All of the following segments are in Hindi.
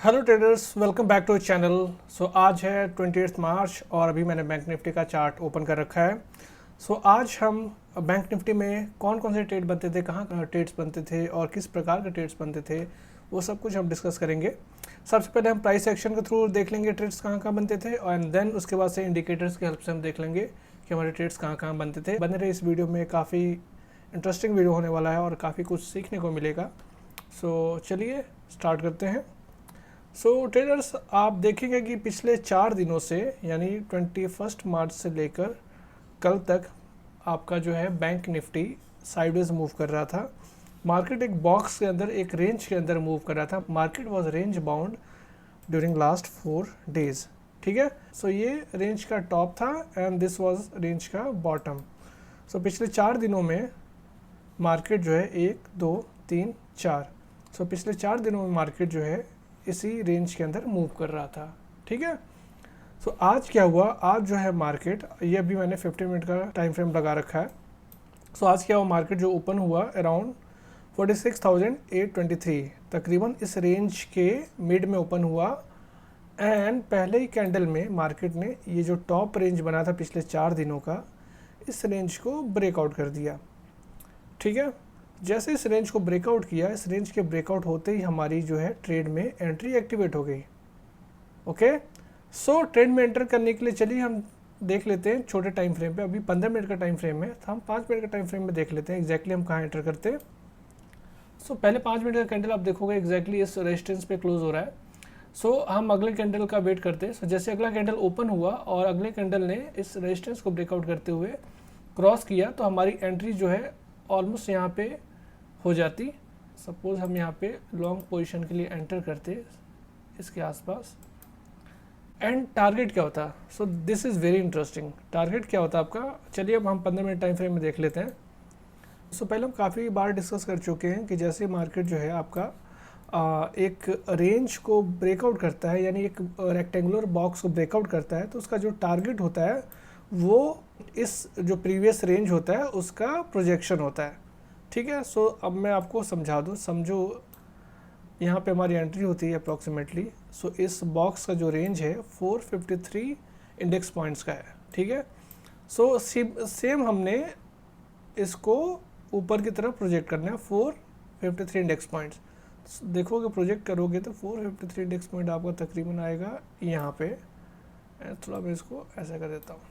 Hello traders, welcome back to channel. So आज है 28 मार्च और अभी मैंने बैंक निफ्टी का चार्ट ओपन कर रखा है। सो आज हम बैंक निफ्टी में कौन कौन से ट्रेड बनते थे, कहाँ कहाँ ट्रेड्स बनते थे और किस प्रकार के ट्रेड्स बनते थे, वो सब कुछ हम डिस्कस करेंगे। सबसे पहले हम प्राइस एक्शन के थ्रू देख लेंगे ट्रेड्स कहाँ कहाँ बनते थे, एंड देन उसके बाद से इंडिकेटर्स की हेल्प से हम देख लेंगे कि हमारे ट्रेड्स कहाँ कहाँ बनते थे। बने रहे इस वीडियो में, काफ़ी इंटरेस्टिंग वीडियो होने वाला है और काफ़ी कुछ सीखने को मिलेगा। सो चलिए स्टार्ट करते हैं। सो ट्रेडर्स, आप देखेंगे कि पिछले 4 दिनों से यानी 21 मार्च से लेकर कल तक आपका जो है बैंक निफ्टी साइडवेज मूव कर रहा था। मार्केट एक बॉक्स के अंदर, एक रेंज के अंदर मूव कर रहा था। Market was range bound during last 4 days. ठीक है, सो ये रेंज का टॉप था एंड दिस वाज रेंज का बॉटम। सो पिछले 4 दिनों में मार्केट जो है 1 2 3 4, सो पिछले 4 दिनों में मार्केट जो है इसी रेंज के अंदर मूव कर रहा था। ठीक है, सो आज क्या हुआ, आज जो है मार्केट, ये अभी मैंने 15 मिनट का टाइम फ्रेम लगा रखा है। सो आज क्या हुआ, मार्केट जो ओपन हुआ अराउंड 46,823, तकरीबन इस रेंज के मिड में ओपन हुआ। एंड पहले ही कैंडल में मार्केट ने ये जो टॉप रेंज बना था पिछले 4 दिनों का, इस रेंज को ब्रेकआउट कर दिया। ठीक है, जैसे इस रेंज को ब्रेकआउट किया, इस रेंज के ब्रेकआउट होते ही हमारी जो है ट्रेड में एंट्री एक्टिवेट हो गई। ओके, सो ट्रेड में एंटर करने के लिए चलिए हम देख लेते हैं छोटे टाइम फ्रेम पे। अभी 15 मिनट का टाइम फ्रेम है, तो हम 5 मिनट का टाइम फ्रेम में देख लेते हैं एग्जैक्टली हम कहाँ एंटर करते हैं। सो पहले 5 मिनट का कैंडल आप देखोगे एग्जैक्टली इस रेजिस्टेंस पे क्लोज हो रहा है। सो हम अगले कैंडल का वेट करते हैं। सो जैसे अगला कैंडल ओपन हुआ और अगले कैंडल ने इस रेजिस्टेंस को ब्रेकआउट करते हुए क्रॉस किया, तो हमारी एंट्री जो है ऑलमोस्ट यहाँ पे हो जाती। सपोज हम यहाँ पे लॉन्ग पोजीशन के लिए एंटर करते इसके आसपास, एंड टारगेट क्या होता। So this is very interesting. Target क्या होता आपका, चलिए अब हम 15 मिनट टाइम फ्रेम में देख लेते हैं। सो पहले हम काफ़ी बार डिस्कस कर चुके हैं कि जैसे मार्केट जो है आपका एक रेंज को ब्रेकआउट करता है, यानी एक रेक्टेंगुलर बॉक्स को ब्रेकआउट करता है, तो उसका जो टारगेट होता है वो इस जो प्रीवियस रेंज होता है उसका प्रोजेक्शन होता है। ठीक है, सो अब मैं आपको समझा दूँ। समझो यहाँ पे हमारी एंट्री होती है अप्रॉक्सीमेटली, सो इस बॉक्स का जो रेंज है 453 इंडेक्स पॉइंट्स का है। ठीक है, सो सेम हमने इसको ऊपर की तरफ प्रोजेक्ट करना है 453 इंडेक्स पॉइंट्स। देखोगे प्रोजेक्ट करोगे तो 453 इंडेक्स पॉइंट आपका तकरीबन आएगा यहाँ पे। थोड़ा मैं इसको ऐसा कर देता हूँ।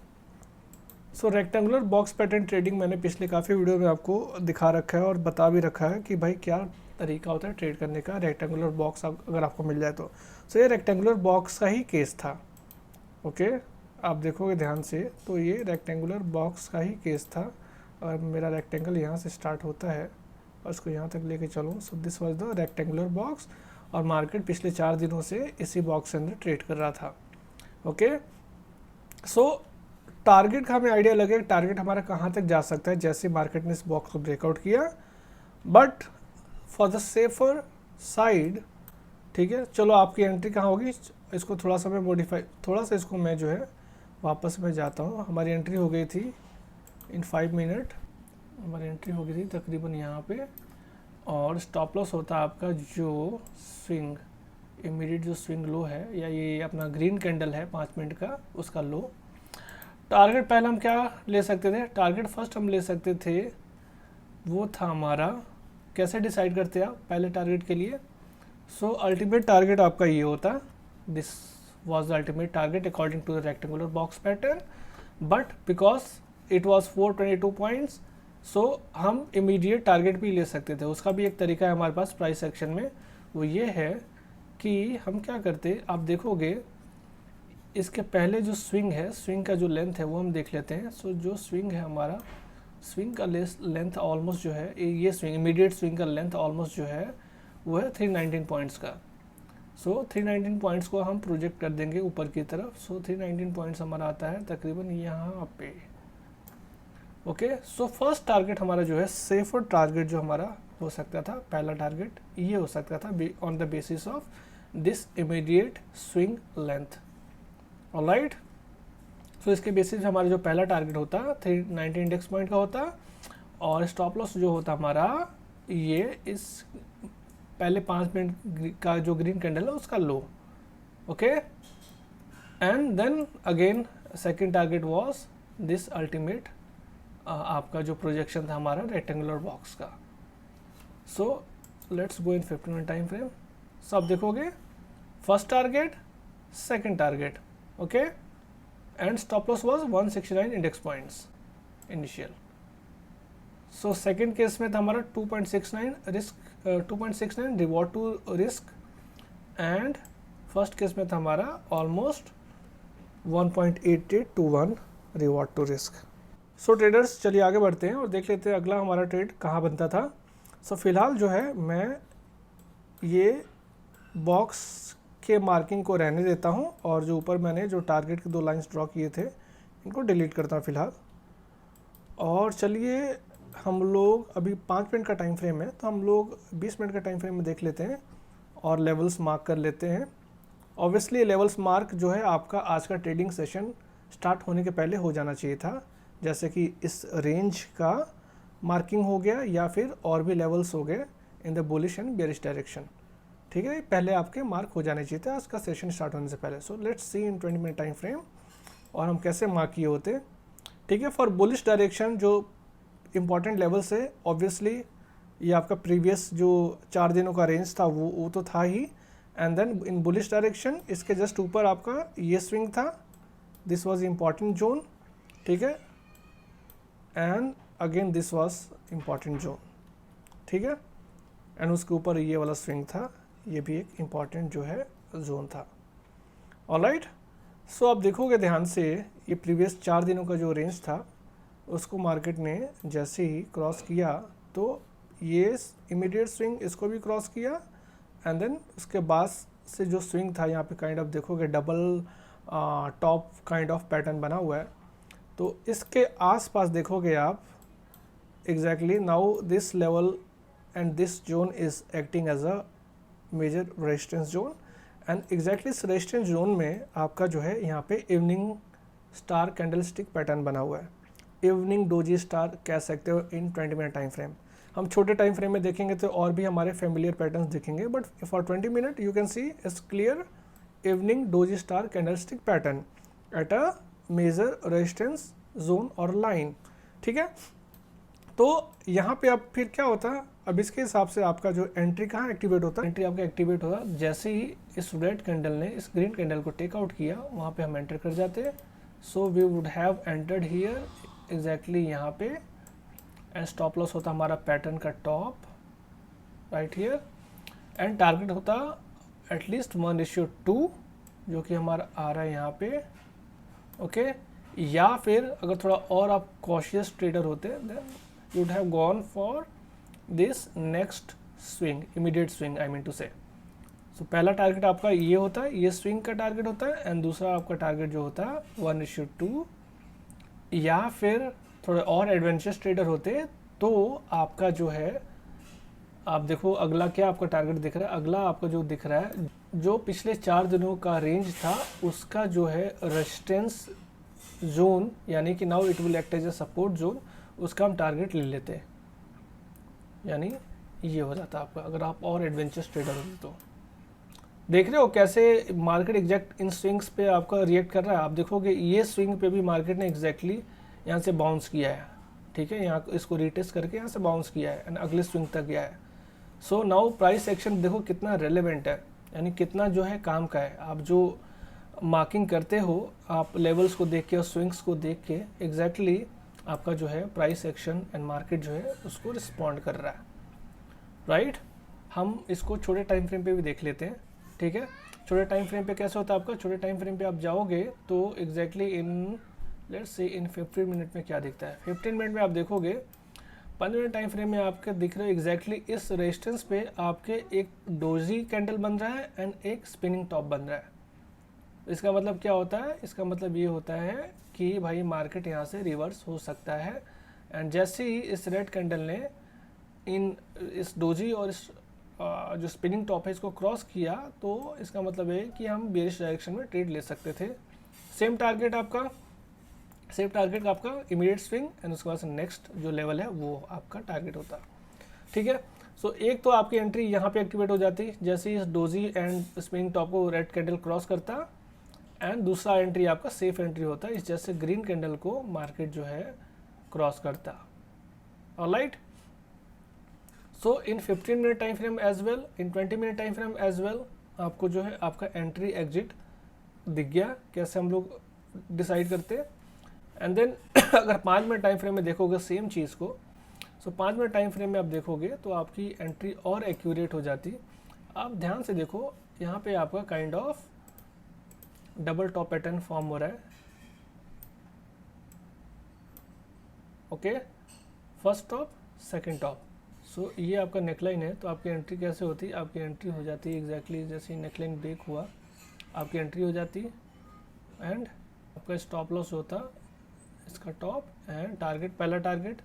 सो रेक्टेंगुलर बॉक्स पैटर्न ट्रेडिंग मैंने पिछले काफ़ी वीडियो में आपको दिखा रखा है और बता भी रखा है कि भाई क्या तरीका होता है ट्रेड करने का रेक्टेंगुलर बॉक्स अगर आपको मिल जाए तो। सो ये रेक्टेंगुलर बॉक्स का ही केस था। ओके, आप देखोगे ध्यान से तो ये रेक्टेंगुलर बॉक्स का ही केस था। और मेरा रेक्टेंगल यहाँ से स्टार्ट होता है और इसको यहाँ तक लेके चलूँ। So this was the rectangular box और मार्केट पिछले 4 दिनों से इसी बॉक्स के अंदर ट्रेड कर रहा था। ओके, सो टारगेट का हमें आइडिया लगे टारगेट हमारा कहाँ तक जा सकता है जैसे मार्केट ने इस बॉक्स को ब्रेकआउट किया, but for the safer side. ठीक है, चलो आपकी एंट्री कहाँ होगी, इसको थोड़ा सा मैं मॉडिफाई, थोड़ा सा इसको मैं जो है वापस में जाता हूँ। हमारी एंट्री हो गई थी इन 5 मिनट, हमारी एंट्री हो गई थी तकरीबन यहाँ पे, और स्टॉप लॉस होता है आपका जो स्विंग, इमीडिएट जो स्विंग लो है या ये अपना ग्रीन कैंडल है 5 मिनट का, उसका लो। टारगेट पहले हम क्या ले सकते थे, टारगेट फर्स्ट हम ले सकते थे वो था हमारा, कैसे डिसाइड करते हैं आप पहले टारगेट के लिए। सो अल्टीमेट टारगेट आपका ये होता, this was the ultimate target according to the rectangular box pattern, but because it was 422 points, so हम इमीडिएट टारगेट भी ले सकते थे। उसका भी एक तरीका है हमारे पास प्राइस सेक्शन में, वो ये है कि हम क्या करते, आप देखोगे इसके पहले जो स्विंग है, स्विंग का जो लेंथ है वो हम देख लेते हैं। सो जो स्विंग है हमारा, स्विंग का लेंथ ऑलमोस्ट जो है, ये स्विंग इमीडिएट स्विंग का लेंथ ऑलमोस्ट जो है वो है 319 पॉइंट्स का। सो 319 पॉइंट्स को हम प्रोजेक्ट कर देंगे ऊपर की तरफ। सो 319 पॉइंट्स हमारा आता है तकरीबन यहाँ पे। ओके, सो फर्स्ट टारगेट हमारा जो है, सेफर टारगेट जो हमारा हो सकता था, पहला टारगेट ये हो सकता था on the basis of this immediate swing length. Alright, so इसके बेसिस हमारा जो पहला टारगेट होता 390 इंडेक्स पॉइंट का होता, और स्टॉप लॉस जो होता हमारा ये इस पहले 5 मिनट का जो ग्रीन कैंडल है उसका low, okay. And then again second target was this ultimate, आपका जो प्रोजेक्शन था हमारा रेक्टेंगुलर बॉक्स का। So let's go in 15 minute time frame. So आप देखोगे first target, second target, okay, and stop loss was 169 index points initial. So second case में था हमारा 2.69 risk, 2.69 reward to risk, and first case में था हमारा almost 1.88 to 1 reward to risk. So traders चलिए आगे बढ़ते हैं और देख लेते हैं अगला हमारा ट्रेड कहाँ बनता था। सो फिलहाल जो है मैं ये बॉक्स के मार्किंग को रहने देता हूँ और जो ऊपर मैंने जो टारगेट के 2 लाइंस ड्रॉ किए थे इनको डिलीट करता हूँ फिलहाल। और चलिए हम लोग अभी 5 मिनट का टाइम फ्रेम है तो हम लोग 20 मिनट का टाइम फ्रेम में देख लेते हैं और लेवल्स मार्क कर लेते हैं। ऑब्वियसली लेवल्स मार्क जो है आपका आज का ट्रेडिंग सेशन स्टार्ट होने के पहले हो जाना चाहिए था, जैसे कि इस रेंज का मार्किंग हो गया या फिर और भी लेवल्स हो गए in the bullish and bearish direction, ठीक है। पहले आपके मार्क हो जाने चाहिए थे आज का सेशन स्टार्ट होने से पहले। So let's see in 20 minute time frame और हम कैसे मार्क किए होते, ठीक है। फॉर बुलिश डायरेक्शन जो इम्पॉर्टेंट लेवल्स है ऑब्वियसली ये आपका प्रीवियस जो 4 दिनों का रेंज था वो तो था ही, and then in bullish direction इसके जस्ट ऊपर आपका ये स्विंग था, दिस वाज इम्पॉर्टेंट जोन, ठीक है, and again this was important zone, ठीक है, एंड उसके ऊपर ये वाला स्विंग था, ये भी एक इम्पॉर्टेंट जो है जोन था। ऑलराइट, सो आप देखोगे ध्यान से ये प्रीवियस 4 दिनों का जो रेंज था उसको मार्केट ने जैसे ही क्रॉस किया तो ये इमीडिएट स्विंग इसको भी क्रॉस किया, एंड देन उसके बाद से जो स्विंग था यहाँ पे काइंड ऑफ देखोगे double top kind of pattern बना हुआ है। तो इसके आसपास देखोगे आप exactly now this level and this zone is acting as a major resistance zone, and exactly इस रेजिस्टेंस जोन में आपका जो है यहाँ पे इवनिंग स्टार कैंडलस्टिक पैटर्न बना हुआ है, इवनिंग डोजी स्टार कह सकते हो इन 20 मिनट टाइम फ्रेम। हम छोटे टाइम फ्रेम में देखेंगे तो और भी हमारे फेमिलियर पैटर्न्स दिखेंगे, but for 20 minute you can see it's clear evening doji star candlestick pattern at a major resistance zone और लाइन, ठीक है। तो यहाँ पे अब फिर क्या होता है, अब इसके हिसाब से आपका जो एंट्री कहाँ एक्टिवेट होता है, एंट्री आपका एक्टिवेट होगा जैसे ही इस रेड कैंडल ने इस ग्रीन कैंडल को टेकआउट किया वहाँ पे हम एंटर कर जाते हैं। So we would have entered here exactly यहाँ पे, एंड स्टॉप लॉस होता हमारा पैटर्न का top right here, and target होता एटलीस्ट 1:2 जो कि हमारा आ रहा है यहाँ पे, ओके। या फिर अगर थोड़ा और आप कॉशियस ट्रेडर होते then you would have gone for this next swing, immediate swing I mean to say. So पहला टारगेट आपका ये होता है, ये स्विंग का टारगेट होता है, एंड दूसरा आपका टारगेट जो होता है 1:2। या फिर थोड़े और एडवेंचरस ट्रेडर होते तो आपका जो है आप देखो अगला क्या आपका टारगेट दिख रहा है, अगला आपका जो दिख रहा है जो पिछले 4 दिनों का रेंज था उसका जो है रेजिस्टेंस जोन, यानी कि now it will act as a support zone, उसका हम टारगेट ले लेते हैं, यानी ये हो जाता है आपका अगर आप और एडवेंचरस ट्रेडर होते तो। देख रहे हो कैसे मार्केट एग्जैक्ट इन स्विंग्स पे आपका रिएक्ट कर रहा है। आप देखोगे ये स्विंग पे भी मार्केट ने एग्जैक्टली यहाँ से बाउंस किया है, ठीक है, यहाँ इसको रिटेस्ट करके यहाँ से बाउंस किया है एंड अगले स्विंग तक गया है। सो नाउ प्राइस एक्शन देखो कितना रेलेवेंट है, यानी कितना जो है काम का है। आप जो मार्किंग करते हो आप लेवल्स को देख के और स्विंग्स को देख के एग्जैक्टली आपका जो है प्राइस एक्शन एंड मार्केट जो है उसको रिस्पॉन्ड कर रहा है, राइट। हम इसको छोटे टाइम फ्रेम पे भी देख लेते हैं, ठीक है। छोटे टाइम फ्रेम पे कैसे होता है आपका, छोटे टाइम फ्रेम पे आप जाओगे तो exactly in let's say in 15 minute में क्या दिखता है। 15 मिनट में आप देखोगे 15 मिनट टाइम फ्रेम में आपके दिख रहे हो एग्जैक्टली इस रेजिस्टेंस पे आपके एक डोजी कैंडल बन रहा है एंड एक स्पिनिंग टॉप बन रहा है। इसका मतलब क्या होता है, इसका मतलब ये होता है कि भाई मार्केट यहाँ से रिवर्स हो सकता है, एंड जैसे ही इस रेड कैंडल ने इस डोजी और इस जो स्पिनिंग टॉप है इसको क्रॉस किया तो इसका मतलब है कि हम बेरिश डायरेक्शन में ट्रेड ले सकते थे। सेम टारगेट आपका इमीडिएट स्विंग एंड उसके बाद नेक्स्ट जो लेवल है वो आपका टारगेट होता है, ठीक है। सो एक तो आपकी एंट्री यहाँ पे एक्टिवेट हो जाती जैसे ही इस डोजी एंड स्विंग टॉप को रेड कैंडल क्रॉस करता, एंड दूसरा एंट्री आपका सेफ एंट्री होता है इस जैसे ग्रीन कैंडल को मार्केट जो है क्रॉस करता। Alright, so in 15 minute time frame as well, in 20 minute time frame as well आपको जो है आपका एंट्री एग्जिट दिख गया। कैसे हम लोग डिसाइड करते हैं। एंड देन अगर 5 मिनट टाइम फ्रेम में देखोगे सेम चीज़ को, सो 5 मिनट टाइम फ्रेम में आप देखोगे तो आपकी एंट्री और एक्यूरेट हो जाती। आप ध्यान से देखो, यहाँ पे आपका kind of double top pattern form हो रहा है। Okay, first top second top. So ये आपका नेकलाइन है, तो आपकी एंट्री कैसे होती है, आपकी एंट्री हो जाती है एग्जैक्टली जैसे नेकलाइन ब्रेक हुआ आपकी एंट्री हो जाती, एंड आपका स्टॉप लॉस होता इसका टॉप एंड टारगेट। पहला टारगेट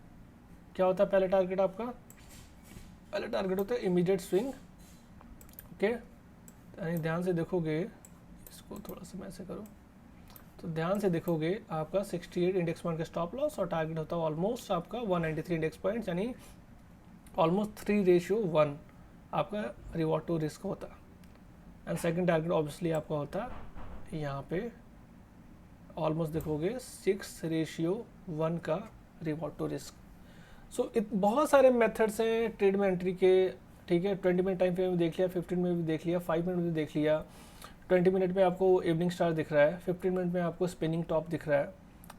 क्या होता है, पहला टारगेट आपका पहला टारगेट होता है इमीडिएट स्विंग। ओके, यानी ध्यान से देखोगे, इसको थोड़ा सा मैं ऐसे करूँ तो ध्यान से देखोगे आपका 68 इंडेक्स पॉइंट का स्टॉप लॉस और टारगेट होता है ऑलमोस्ट आपका 193 इंडेक्स पॉइंट, यानी ऑलमोस्ट 3:1 आपका रिवॉर्ड टू रिस्क होता। एंड सेकंड टारगेट ऑब्वियसली आपका होता यहाँ पे ऑलमोस्ट देखोगे 6:1 का रिवॉर्ड टू रिस्क। सो बहुत सारे मेथड्स हैं ट्रेड में एंट्री के, ठीक है। 20 मिनट टाइम फ्रेम में देख लिया, 15 मिनट में देख लिया, 5 मिनट में देख लिया। 20 मिनट में आपको इवनिंग स्टार दिख रहा है, 15 मिनट में आपको स्पिनिंग टॉप दिख रहा है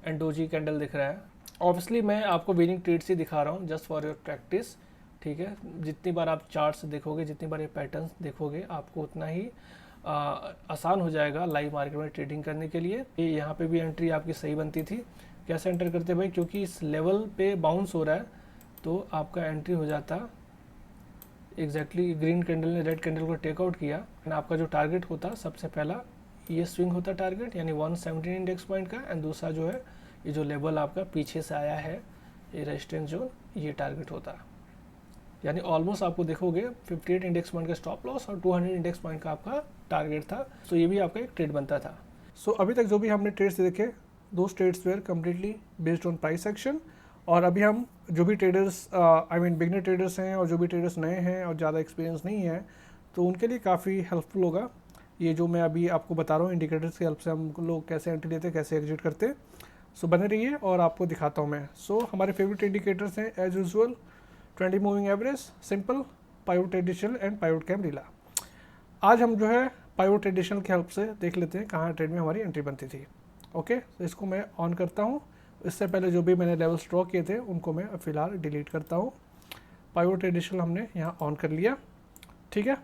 एंड डोजी कैंडल दिख रहा है। ऑब्वियसली मैं आपको विनिंग ट्रेड्स ही दिखा रहा हूँ जस्ट फॉर योर प्रैक्टिस, ठीक है। जितनी बार आप चार्ट्स देखोगे, जितनी बार ये पैटर्न्स देखोगे, आपको उतना ही आसान हो जाएगा लाइव मार्केट में ट्रेडिंग करने के लिए। ये यहाँ पे भी एंट्री आपकी सही बनती थी। कैसे एंटर करते भाई, क्योंकि इस लेवल पे बाउंस हो रहा है तो आपका एंट्री हो जाता एग्जैक्टली ग्रीन कैंडल ने रेड कैंडल को टेकआउट किया एंड आपका जो टारगेट होता सबसे पहला ये स्विंग होता टारगेट यानी 117 इंडेक्स पॉइंट का, एंड दूसरा जो है ये जो लेवल आपका पीछे से आया है ये रेजिस्टेंस जोन, ये टारगेट होता। यानी ऑलमोस्ट आपको देखोगे 58 इंडेक्स पॉइंट का स्टॉप लॉस और 200 इंडेक्स पॉइंट का आपका टारगेट था। सो ये भी आपका एक ट्रेड बनता था। सो अभी तक जो भी हमने ट्रेड्स देखे, दो trades were completely based on price action. और अभी हम जो भी traders I mean beginner traders हैं और जो भी ट्रेडर्स नए हैं और ज़्यादा एक्सपीरियंस नहीं है, तो उनके लिए काफ़ी हेल्पफुल होगा ये जो मैं अभी आपको बता रहा हूँ। इंडिकेटर्स की हेल्प से हम लोग कैसे एंट्री लेते, कैसे एग्जिट करते। सो बने रहिए और आपको दिखाता हूँ मैं। सो हमारे फेवरेट इंडिकेटर्स हैं as usual 20 moving average, simple, pivot traditional and pivot camarilla. आज हम जो है पाइवोट ट्रेडिशनल की हेल्प से देख लेते हैं कहाँ ट्रेड में हमारी एंट्री बनती थी। ओके, तो इसको मैं ऑन करता हूँ। इससे पहले जो भी मैंने लेवल्स ड्रॉ किए थे उनको मैं फ़िलहाल डिलीट करता हूँ। पाइवोट ट्रेडिशनल हमने यहाँ ऑन कर लिया, ठीक है।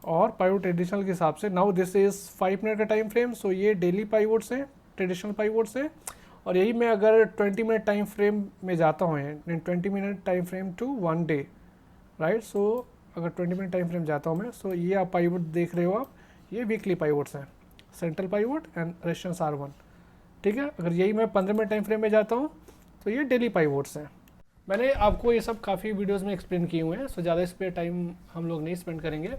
और पाइवोट ट्रेडिशनल के हिसाब से नाउ दिस इज़ 5 मिनट का टाइम फ्रेम। सो ये डेली पाइवोट्स हैं, ट्रेडिशनल पाइवोट्स हैं। और यही मैं अगर 20 मिनट टाइम फ्रेम में जाता हूँ, in 20 minute time frame to 1 day, right. So अगर 20 मिनट टाइम फ्रेम जाता हूँ मैं, सो ये आप पाइवोट देख रहे हो आप, ये वीकली पाइवोट्स हैं, central pivot and resistance R1, ठीक है। अगर यही मैं 15 मिनट टाइम फ्रेम में जाता हूँ तो ये डेली पाइवोट्स हैं। मैंने आपको ये सब काफ़ी वीडियोस में एक्सप्लेन किए हुए हैं, सो ज़्यादा इस पर टाइम हम लोग नहीं स्पेंड करेंगे।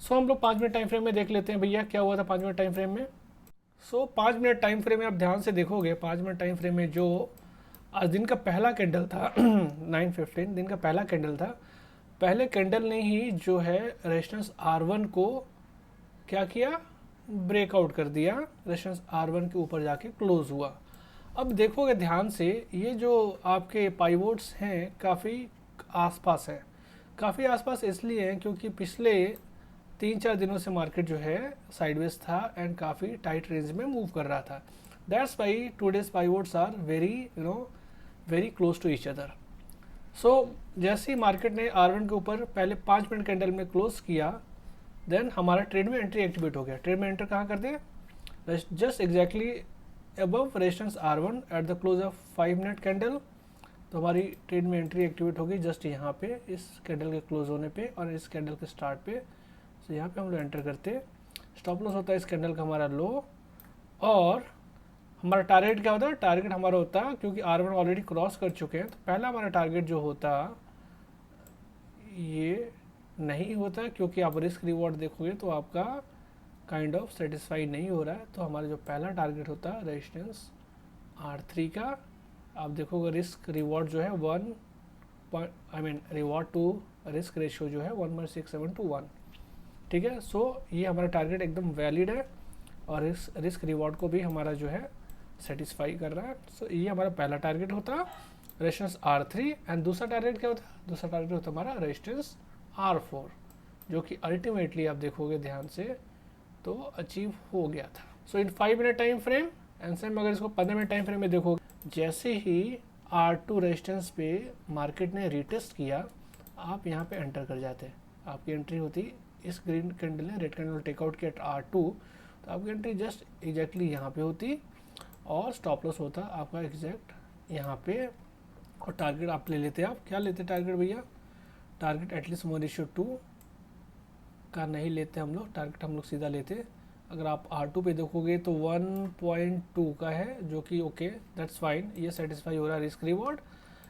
सो हम लोग 5 मिनट टाइम फ्रेम में देख लेते हैं भैया क्या हुआ था 5 मिनट टाइम फ्रेम में। सो 5 मिनट टाइम फ्रेम में आप ध्यान से देखोगे, 5 मिनट टाइम फ्रेम में जो आज दिन का पहला कैंडल था 9:15 दिन का पहला कैंडल था, पहले कैंडल ने ही जो है रेजिस्टेंस R1 को क्या किया, ब्रेकआउट कर दिया, रेजिस्टेंस R1 के ऊपर जाके क्लोज हुआ। अब देखोगे ध्यान से, ये जो आपके पाइवोट्स हैं काफ़ी आसपास हैं। काफ़ी आसपास इसलिए हैं क्योंकि पिछले 3-4 दिनों से मार्केट जो है साइडवेज था एंड काफ़ी टाइट रेंज में मूव कर रहा था। That's why today's pivots are very close to each other. So जैसे ही मार्केट ने R1 के ऊपर पहले 5 मिनट कैंडल में क्लोज किया, देन हमारा ट्रेड में एंट्री एक्टिवेट हो गया। ट्रेड में एंटर कहाँ कर दिया, just exactly above resistance R1 at the close of 5 minute candle. तो हमारी ट्रेड में एंट्री एक्टिवेट होगी जस्ट यहाँ पे, इस कैंडल के क्लोज होने पे और इस कैंडल के स्टार्ट पे। तो यहाँ पे हम लोग एंटर करते, स्टॉप लॉस होता है इस कैंडल का हमारा लो, और हमारा टारगेट क्या होता है, टारगेट हमारा होता है क्योंकि R1 ऑलरेडी क्रॉस कर चुके हैं, तो पहला हमारा टारगेट जो होता ये नहीं होता, क्योंकि आप रिस्क रिवॉर्ड देखोगे तो आपका काइंड ऑफ सेटिस्फाई नहीं हो रहा है। तो हमारा जो पहला टारगेट होता है रेजिस्टेंस R3 का, आप देखोगे रिस्क रिवॉर्ड जो है रिवॉर्ड टू रिस्क रेशियो जो है 1.67 to 1, ठीक है। सो ये हमारा टारगेट एकदम वैलिड है और इस रिस्क रिवॉर्ड को भी हमारा जो है सेटिस्फाई कर रहा है। सो ये हमारा पहला टारगेट होता है रेजिस्टेंस R3 एंड दूसरा टारगेट क्या होता है, दूसरा टारगेट होता है हमारा रेजिस्टेंस R4, जो कि अल्टीमेटली आप देखोगे ध्यान से तो अचीव हो गया था। सो इन 5 minute time frame and same अगर इसको 15 मिनट टाइम फ्रेम में देखोगे, जैसे ही R2 रेजिस्टेंस पे मार्केट ने रिटेस्ट किया, आप यहाँ पे एंटर कर जाते हैं। आपकी एंट्री होती इस ग्रीन कैंडल ने रेड कैंडल टेकआउट किया R2, तो आपकी एंट्री जस्ट एग्जैक्टली यहाँ पे होती और स्टॉप लॉस होता आपका एग्जैक्ट यहाँ पे, और टारगेट आप ले लेते। आप क्या लेते टारगेट भैया, टारगेट एटलीस्ट 1:2 का नहीं लेते हम लोग, टारगेट हम लोग सीधा लेते। अगर आप R2 पे देखोगे तो 1.2 का है, जो कि ओके दैट्स फाइन, ये सेटिस्फाई हो रहा है risk reward.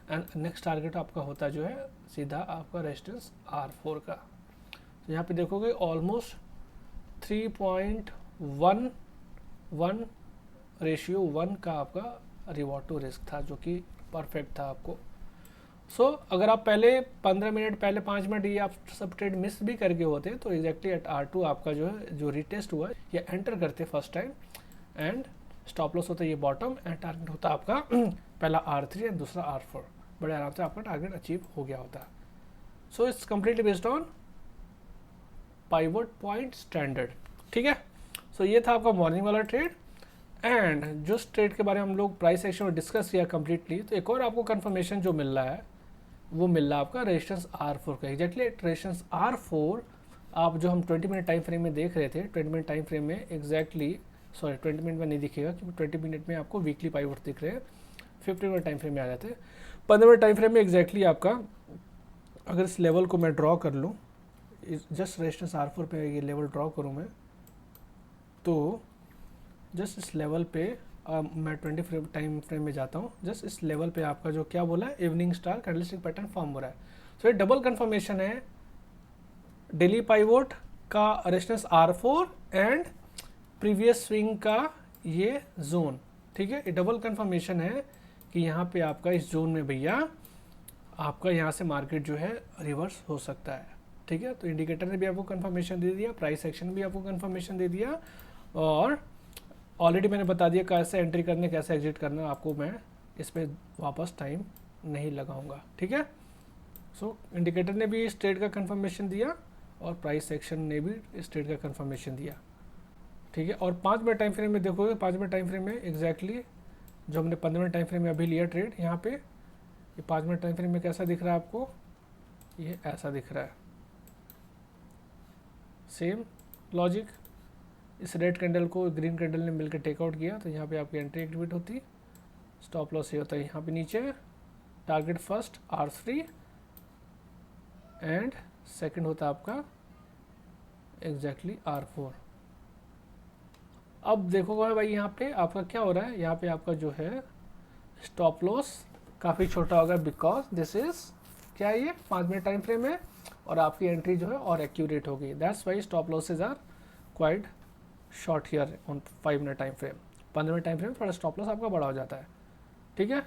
And next target आपका होता जो है सीधा आपका रेजिस्टेंस R4 का। तो यहाँ पे देखोगे ऑलमोस्ट 3.11 रेशियो 1 का आपका रिवॉर्ड टू रिस्क था, जो कि परफेक्ट था आपको। सो अगर आप पहले 15 मिनट पहले 5 मिनट ये आप सब ट्रेड मिस भी करके होते तो एग्जैक्टली एट R2 आपका जो है जो रिटेस्ट हुआ या एंटर करते first time, and stop loss होता है ये बॉटम, एंड टारगेट होता आपका पहला R3 एंड दूसरा R4, बड़े आराम से आपका टारगेट अचीव हो गया होता। So it's completely based on pivot point standard, ठीक है। सो ये था आपका मॉर्निंग वाला ट्रेड, एंड जो ट्रेड के बारे में हम लोग प्राइस एक्शन में डिस्कस किया कम्प्लीटली, तो एक और आपको कंफर्मेशन जो मिल रहा है वो मिल रहा है आपका रेजिस्टेंस R4 का। एग्जैक्टली रेजिस्टेंस R4 आप जो हम 20 मिनट टाइम फ्रेम में देख रहे थे, 20 मिनट टाइम फ्रेम में एग्जैक्टली, सॉरी 20 मिनट में नहीं दिखेगा क्योंकि 20 मिनट में आपको वीकली पाइवट दिख रहे हैं, 15 मिनट टाइम फ्रेम में आ जाते हैं। 15 मिनट टाइम फ्रेम में एग्जैक्टली आपका, अगर इस लेवल को मैं ड्रॉ कर लूँ, जस्ट रेजिस्टेंस R4 पे ये लेवल ड्रॉ करूँ मैं, तो जस्ट इस लेवल पे मैं 20 टाइम फ्रेम में जाता हूँ, जस्ट इस लेवल पे आपका जो क्या बोला है evening star candlestick pattern form हो रहा है। सो ये डबल कंफर्मेशन है डेली पाइवोट का resistance R4 and previous swing का ये जोन, ठीक है। ये डबल कंफर्मेशन है कि यहाँ पे आपका इस जोन में भैया आपका यहाँ से मार्केट जो है रिवर्स हो सकता है, ठीक है। तो इंडिकेटर ने भी आपको कंफर्मेशन दे दिया, प्राइस एक्शन भी आपको कंफर्मेशन दे दिया, और ऑलरेडी मैंने बता दिया कैसे एंट्री करने कैसे एग्जिट करना, आपको मैं इस पर वापस टाइम नहीं लगाऊंगा, ठीक है। सो इंडिकेटर ने भी इस ट्रेड का कंफर्मेशन दिया और प्राइस एक्शन ने भी इस ट्रेड का कंफर्मेशन दिया, ठीक है। और 5 मिनट टाइम फ्रेम में देखोगे, 5 मिनट टाइम फ्रेम में एग्जैक्टली जो हमने 15 मिनट टाइम फ्रेम में अभी लिया ट्रेड, यहाँ पे ये 5 मिनट टाइम फ्रेम में कैसा दिख रहा है आपको, ये ऐसा दिख रहा है। सेम लॉजिक, इस रेड कैंडल को ग्रीन कैंडल ने मिलकर टेकआउट किया, तो यहाँ पे आपकी एंट्री एक्टिवेट होती, स्टॉप लॉस ये होता है यहाँ पे नीचे, target first R3 and second होता है आपका एग्जैक्टली R4। अब देखोगे भाई यहाँ पे आपका क्या हो रहा है, यहाँ पे आपका जो है स्टॉप लॉस काफ़ी छोटा होगा, बिकॉज दिस इज क्या है ये 5 मिनट टाइम फ्रेम है, और आपकी एंट्री जो है और एक्यूरेट होगी, that's why stop losses are quite short here on 5 minute time frame. 15 minute time frame थोड़ा स्टॉप लॉस आपका बड़ा हो जाता है, ठीक है।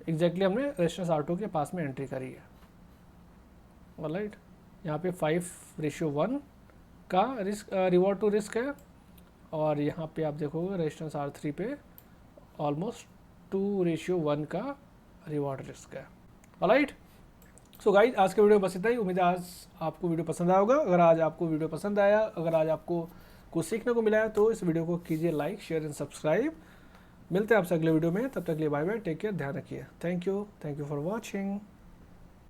एग्जैक्टली हमने रेजिस्टेंस R2 के पास में एंट्री करी है, ऑलराइट। यहाँ पे 5:1 का रिस्क रिवॉर्ड टू रिस्क है, और यहाँ पे आप देखोगे रेजिस्टेंस R3 पे ऑलमोस्ट 2:1 का रिवॉर्ड रिस्क है, ऑलराइट। सो गाइज आज के वीडियो बस इतना ही, उम्मीद है आज आपको वीडियो पसंद आया होगा। अगर आज आपको वीडियो पसंद आया, अगर आज आपको कुछ सीखने को मिला है, तो इस वीडियो को कीजिए लाइक, शेयर एंड सब्सक्राइब। मिलते हैं आपसे अगले वीडियो में, तब तक के लिए बाय बाय, टेक केयर, ध्यान रखिए। Thank you for watching.